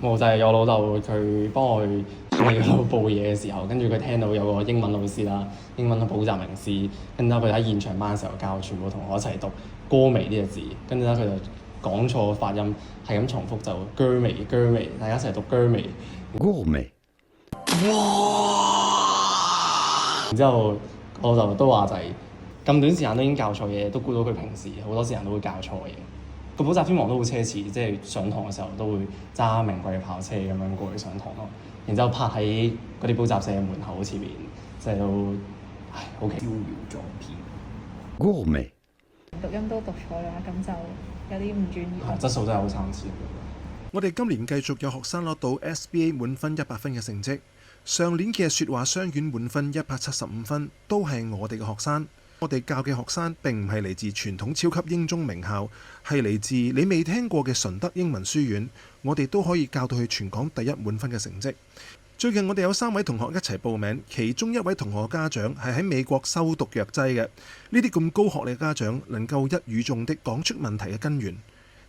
我就係我老豆佢幫我去喺度報嘢嘅時候，跟住佢聽到有個英文老師啦，英文嘅補習名師，跟住佢喺現場班嘅時候教全部同學一齊讀歌微呢個字，跟住咧佢就講錯發音，係咁重複就姜微姜微，大家一齊讀姜微。歌微。然之後我老豆都話就係咁短時間都已經教錯嘢，都估到佢平時好多時間都會教錯嘢。個補習天王都好奢侈，即係上堂嘅時候都會揸名貴跑車咁樣過去上堂咯。然之後泊喺嗰啲補習社門口前面，即係都唉好奇。招搖撞騙。歌微。讀音都讀錯啦，咁就有啲唔專業。質素真係好參差。我哋今年繼續有學生攞到 SBA 滿分100分嘅成績。上年嘅説話雙卷滿分175分，都係我哋嘅學生。我哋教嘅學生並唔係嚟自傳統超級英中名校，係嚟自你未聽過嘅順德英文書院。我哋都可以教到去全港第一滿分嘅成績。最近我哋有3位同學一齊報名，其中1位同學家長係喺美國修讀藥劑嘅。呢啲咁高學歷嘅家長能夠一語中的講出問題嘅根源。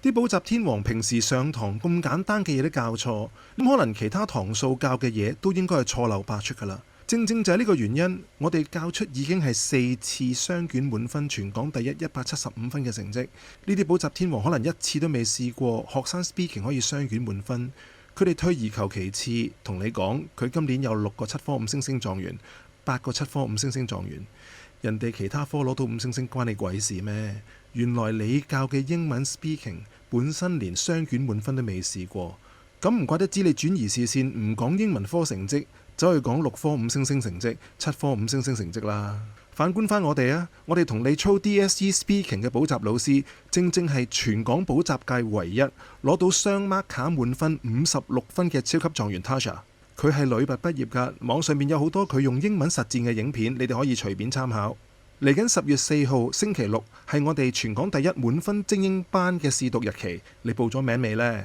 啲補習天王平時上堂咁簡單嘅嘢都教錯，咁可能其他堂數教嘅嘢都應該係錯漏百出㗎啦。正正就係呢個原因，我哋教出已經係4次雙卷滿分，全港第一175分嘅成績。呢啲補習天王可能一次都未試過學生 speaking 可以雙卷滿分。佢哋退而求其次，同你講佢今年有6個7科5星星狀元，8個7科5星星狀元。人哋其他科攞到5星星關你鬼事咩？原來你教嘅英文 speaking 本身連雙卷滿分都未試過，咁唔怪得知你轉移視線，唔講英文科成績，走去講6科5星星成績、7科5星星成績啦。反觀翻我哋啊，我哋同你操 DSE speaking 嘅補習老師，正正係全港補習界唯一攞到雙 mark 卡滿分56分嘅超級狀元 Tasha。佢係女拔畢業㗎，網上面有好多佢用英文實戰嘅影片，你哋可以隨便參考。嚟緊10月4號星期六係我哋全港第一滿分精英班嘅試讀日期，你報咗名未呢？